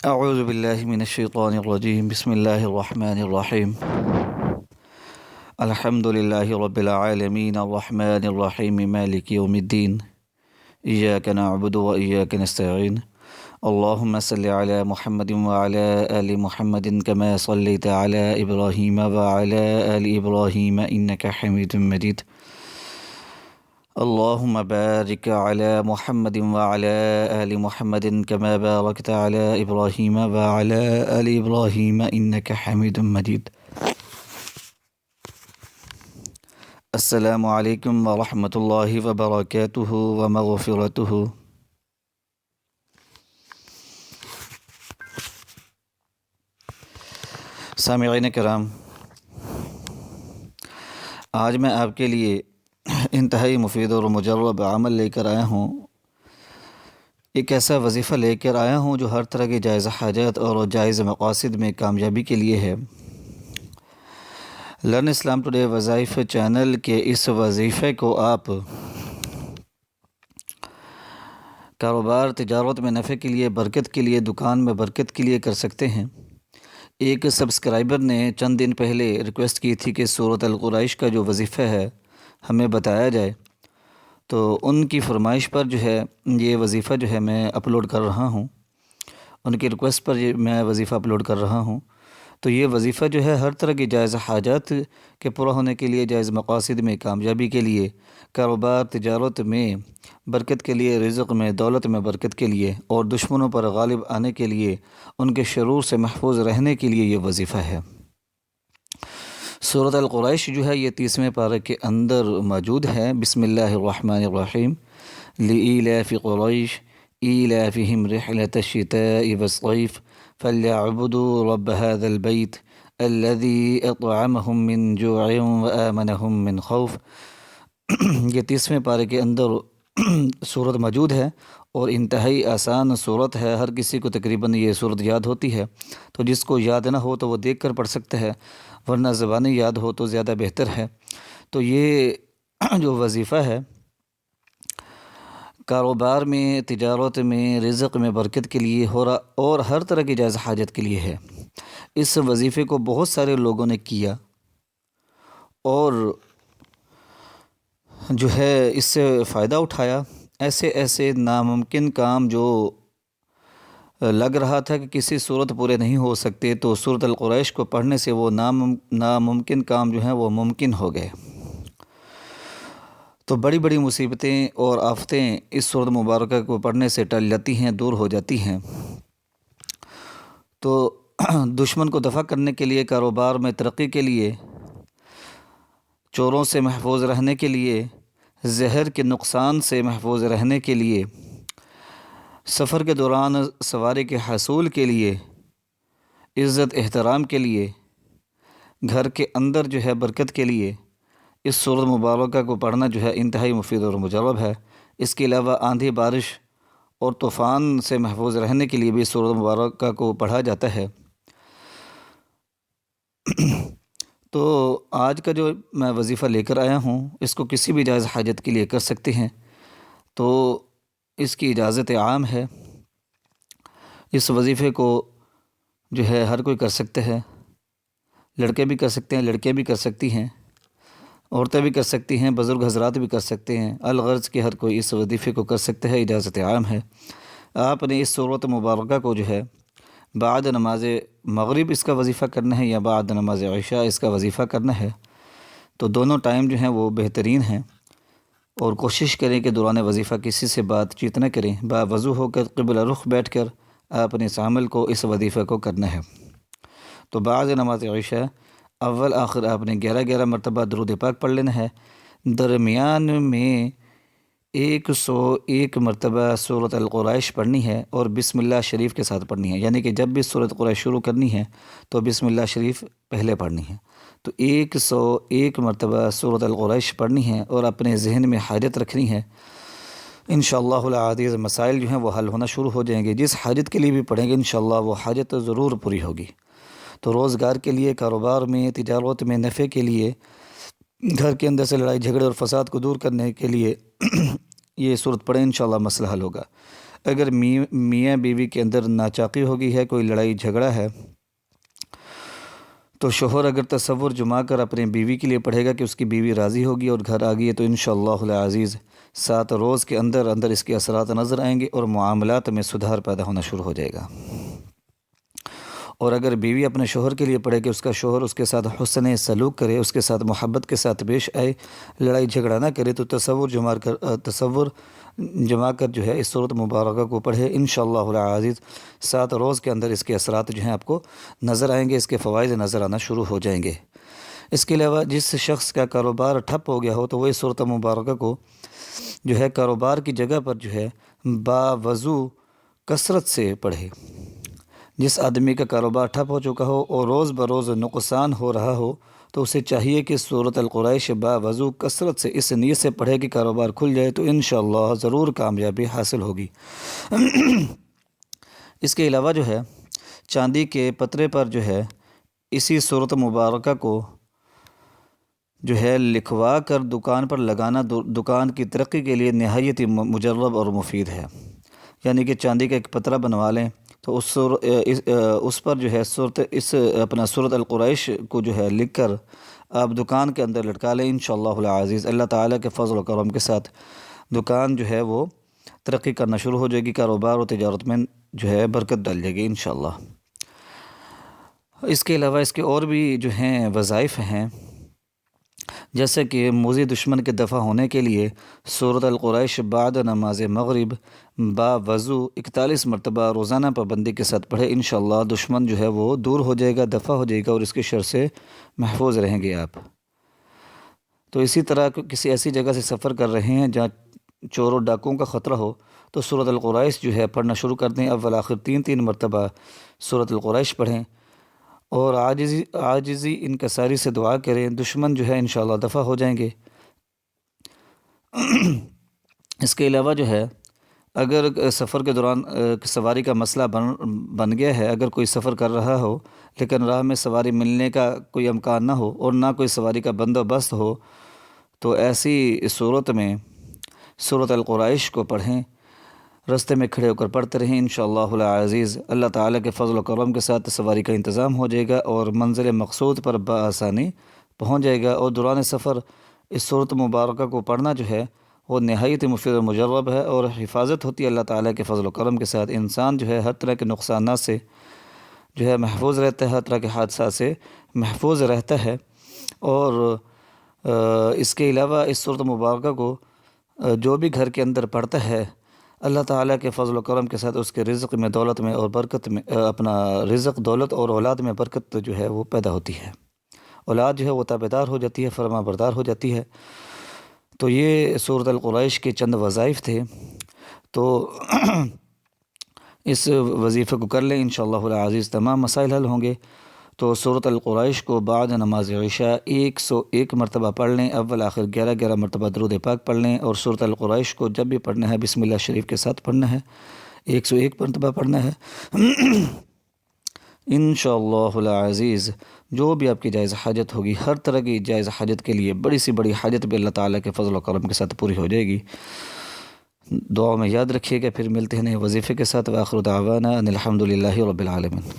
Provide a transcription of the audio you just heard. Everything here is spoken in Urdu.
اعوذ باللہ من الشیطان الرجیم بسم اللہ الرحمن الرحیم الحمد للہ رب العالمین الرحمن الرحیم مالک یوم الدین ایاک نعبد و ایاک نستعین اللہم صلی علی محمد وعلی آل محمد کما صلیت علی ابراہیم وعلی آل ابراہیم انک حمید مجید اللہم بارک علی محمد وعلی آل محمد کما بارکت علی ابراہیم وعلی آل ابراہیم انک حمید مجید۔ السلام علیکم ورحمۃ اللہ وبرکاتہ ومغفرتہ۔ سامعین کرام، آج میں آپ کے لیے انتہائی مفید اور مجرب عمل لے کر آیا ہوں۔ ایک ایسا وظیفہ لے کر آیا ہوں جو ہر طرح کے جائز حاجات اور جائز مقاصد میں کامیابی کے لیے ہے۔ لرن اسلام ٹوڈے وظائف چینل کے اس وظیفے کو آپ کاروبار تجارت میں نفع کے لیے، برکت کے لیے، دکان میں برکت کے لیے کر سکتے ہیں۔ ایک سبسکرائبر نے چند دن پہلے ریکویسٹ کی تھی کہ سورۃ القریش کا جو وظیفہ ہے ہمیں بتایا جائے، تو ان کی فرمائش پر جو ہے یہ وظیفہ جو ہے میں اپلوڈ کر رہا ہوں۔ ان کی ریکویسٹ پر یہ میں وظیفہ اپلوڈ کر رہا ہوں۔ تو یہ وظیفہ جو ہے ہر طرح کی جائز حاجات کے پورا ہونے کے لیے، جائز مقاصد میں کامیابی کے لیے، کاروبار تجارت میں برکت کے لیے، رزق میں دولت میں برکت کے لیے، اور دشمنوں پر غالب آنے کے لیے، ان کے شرور سے محفوظ رہنے کے لیے یہ وظیفہ ہے۔ سورۃ القریش جو ہے یہ 30ویں پارے کے اندر موجود ہے۔ بسم اللہ الرحمن الرحیم۔ لإیلاف قریش ایلافہم رحلۃ الشتاء والصیف فلیعبدوا رب هذا البیت الذی اطعمہم من جوع وآمنہم من خوف۔ یہ 30ویں پارے کے اندر صورت موجود ہے اور انتہائی آسان صورت ہے۔ ہر کسی کو تقریباً یہ صورت یاد ہوتی ہے، تو جس کو یاد نہ ہو تو وہ دیکھ کر پڑھ سکتا ہے، ورنہ زبانی یاد ہو تو زیادہ بہتر ہے۔ تو یہ جو وظیفہ ہے کاروبار میں، تجارت میں، رزق میں برکت کے لیے ہو رہا اور ہر طرح کی جائز حاجت کے لیے ہے۔ اس وظیفے کو بہت سارے لوگوں نے کیا اور جو ہے اس سے فائدہ اٹھایا۔ ایسے ایسے ناممکن کام جو لگ رہا تھا کہ کسی صورت پورے نہیں ہو سکتے، تو سورۃ القریش کو پڑھنے سے وہ ناممکن کام جو ہیں وہ ممکن ہو گئے۔ تو بڑی بڑی مصیبتیں اور آفتیں اس سورۃ مبارکہ کو پڑھنے سے ٹل جاتی ہیں، دور ہو جاتی ہیں۔ تو دشمن کو دفع کرنے کے لیے، کاروبار میں ترقی کے لیے، چوروں سے محفوظ رہنے کے لیے، زہر کے نقصان سے محفوظ رہنے کے لیے، سفر کے دوران سواری کے حصول کے لیے، عزت احترام کے لیے، گھر کے اندر جو ہے برکت کے لیے، اس سورۃ مبارکہ کو پڑھنا جو ہے انتہائی مفید اور مجرب ہے۔ اس کے علاوہ آندھی، بارش اور طوفان سے محفوظ رہنے کے لیے بھی اس سورۃ مبارکہ کو پڑھا جاتا ہے۔ تو آج کا جو میں وظیفہ لے کر آیا ہوں اس کو کسی بھی جائز حاجت کے لیے کر سکتے ہیں، تو اس کی اجازت عام ہے۔ اس وظیفے کو جو ہے ہر کوئی کر سکتا ہے، لڑکے بھی کر سکتے ہیں، لڑکیاں بھی کر سکتی ہیں، عورتیں بھی کر سکتی ہیں، بزرگ حضرات بھی کر سکتے ہیں۔ الغرض کہ ہر کوئی اس وظیفے کو کر سکتا ہے، اجازت عام ہے۔ آپ نے اس سورۃ مبارکہ کو جو ہے بعد نماز مغرب اس کا وظیفہ کرنا ہے یا بعد نماز عشاء اس کا وظیفہ کرنا ہے، تو دونوں ٹائم جو ہیں وہ بہترین ہیں۔ اور کوشش کریں کہ دوران وظیفہ کسی سے بات چیت نہ کریں، باوضو ہو کر قبلہ رخ بیٹھ کر آپ نے اس عمل کو، اس وظیفہ کو کرنا ہے۔ تو بعد نماز عشاء اول آخر آپ نے 11 مرتبہ درود پاک پڑھ لینا ہے۔ درمیان میں 101 مرتبہ سورۃ القریش پڑھنی ہے اور بسم اللہ شریف کے ساتھ پڑھنی ہے، یعنی کہ جب بھی سورۃ قریش شروع کرنی ہے تو بسم اللہ شریف پہلے پڑھنی ہے۔ تو 101 مرتبہ سورۃ القریش پڑھنی ہے اور اپنے ذہن میں حاجت رکھنی ہے۔ انشاءاللہ العزیز مسائل جو ہیں وہ حل ہونا شروع ہو جائیں گے۔ جس حاجت کے لیے بھی پڑھیں گے انشاءاللہ وہ حاجت ضرور پوری ہوگی۔ تو روزگار کے لیے، کاروبار میں، تجارت میں نفع کے لیے، گھر کے اندر سے لڑائی جھگڑے اور فساد کو دور کرنے کے لیے یہ صورت پڑھیں، انشاءاللہ مسئلہ حل ہوگا۔ اگر میاں بیوی کے اندر ناچاقی ہوگی ہے، کوئی لڑائی جھگڑا ہے، تو شوہر اگر تصور جما کر اپنے بیوی کے لیے پڑھے گا کہ اس کی بیوی راضی ہوگی اور گھر آ گئی ہے، تو انشاءاللہ العزیز 7 روز کے اندر اندر اس کے اثرات نظر آئیں گے اور معاملات میں سدھار پیدا ہونا شروع ہو جائے گا۔ اور اگر بیوی اپنے شوہر کے لیے پڑھے کہ اس کا شوہر اس کے ساتھ حسن سلوک کرے، اس کے ساتھ محبت کے ساتھ پیش آئے، لڑائی جھگڑا نہ کرے، تو تصور جما کر جو ہے اس صورت مبارکہ کو پڑھے، انشاءاللہ العزیز 7 روز کے اندر اس کے اثرات جو ہیں آپ کو نظر آئیں گے، اس کے فوائد نظر آنا شروع ہو جائیں گے۔ اس کے علاوہ جس شخص کا کاروبار ٹھپ ہو گیا ہو، تو وہ اس صورت مبارکہ کو جو ہے کاروبار کی جگہ پر جو ہے باوضو کثرت سے پڑھے۔ جس آدمی کا کاروبار ٹھپ ہو چکا ہو اور روز بروز نقصان ہو رہا ہو، تو اسے چاہیے کہ سورۃ القریش باوضو کثرت سے اس نیت سے پڑھے کہ کاروبار کھل جائے، تو انشاءاللہ ضرور کامیابی حاصل ہوگی۔ اس کے علاوہ جو ہے چاندی کے پترے پر جو ہے اسی صورت مبارکہ کو جو ہے لکھوا کر دکان پر لگانا دکان کی ترقی کے لیے نہایت ہی مجرب اور مفید ہے۔ یعنی کہ چاندی کا ایک پترہ بنوا لیں، تو اس پر جو ہے سورۃ القریش کو جو ہے لکھ کر آپ دکان کے اندر لٹکا لیں، انشاءاللہ العزیز اللہ تعالیٰ کے فضل و کرم کے ساتھ دکان جو ہے وہ ترقی کرنا شروع ہو جائے گی، کاروبار و تجارت میں جو ہے برکت ڈال جائے گی انشاءاللہ۔ اس کے علاوہ اس کے اور بھی جو ہیں وظائف ہیں، جیسے کہ موذی دشمن کے دفع ہونے کے لیے سورۃ القریش بعد نماز مغرب باوضو 41 مرتبہ روزانہ پابندی کے ساتھ پڑھے، انشاءاللہ دشمن جو ہے وہ دور ہو جائے گا، دفع ہو جائے گا اور اس کے شر سے محفوظ رہیں گے آپ۔ تو اسی طرح کسی ایسی جگہ سے سفر کر رہے ہیں جہاں چور و ڈاکوں کا خطرہ ہو، تو سورۃ القریش جو ہے پڑھنا شروع کر دیں، اول آخر 3 مرتبہ سورۃ القریش پڑھیں اور عاجزی انکساری سے دعا کریں، دشمن جو ہے انشاءاللہ دفع ہو جائیں گے۔ اس کے علاوہ جو ہے اگر سفر کے دوران سواری کا مسئلہ بن گیا ہے، اگر کوئی سفر کر رہا ہو لیکن راہ میں سواری ملنے کا کوئی امکان نہ ہو اور نہ کوئی سواری کا بندوبست ہو، تو ایسی صورت میں سورۃ القریش کو پڑھیں، رستے میں کھڑے ہو کر پڑھتے رہیں، انشاءاللہ العزیز اللہ تعالیٰ کے فضل و کرم کے ساتھ سواری کا انتظام ہو جائے گا اور منزل مقصود پر بآسانی پہنچ جائے گا۔ اور دوران سفر اس صورت مبارکہ کو پڑھنا جو ہے وہ نہایت مفید و مجرب ہے اور حفاظت ہوتی ہے اللہ تعالیٰ کے فضل و کرم کے ساتھ۔ انسان جو ہے ہر طرح کے نقصانات سے جو ہے محفوظ رہتا ہے، ہر طرح کے حادثات سے محفوظ رہتا ہے۔ اور اس کے علاوہ اس صورت مبارکہ کو جو بھی گھر کے اندر پڑھتا ہے، اللہ تعالیٰ کے فضل و کرم کے ساتھ اس کے رزق میں، دولت میں اور برکت میں، اپنا رزق، دولت اور اولاد میں برکت جو ہے وہ پیدا ہوتی ہے، اولاد جو ہے وہ تابعدار ہو جاتی ہے، فرما بردار ہو جاتی ہے۔ تو یہ سورۃ القریش کے چند وظائف تھے، تو اس وظیفے کو کر لیں، انشاءاللہ العزیز تمام مسائل حل ہوں گے۔ تو سورۃ القریش کو بعد نماز عشاء 101 مرتبہ پڑھ لیں، اول آخر 11 مرتبہ درود پاک پڑھ لیں، اور سورۃ القریش کو جب بھی پڑھنا ہے بسم اللہ شریف کے ساتھ پڑھنا ہے، 101 مرتبہ پڑھنا ہے۔ انشاءاللہ العزیز جو بھی آپ کی جائز حاجت ہوگی، ہر طرح کی جائز حاجت کے لیے بڑی سی بڑی حاجت بھی اللہ تعالیٰ کے فضل و کرم کے ساتھ پوری ہو جائے گی۔ دعا میں یاد رکھیے گا، پھر ملتے ہیں نئے وظیفے کے ساتھ۔ وآخر دعوانا ان الحمد للہ رب العالمین۔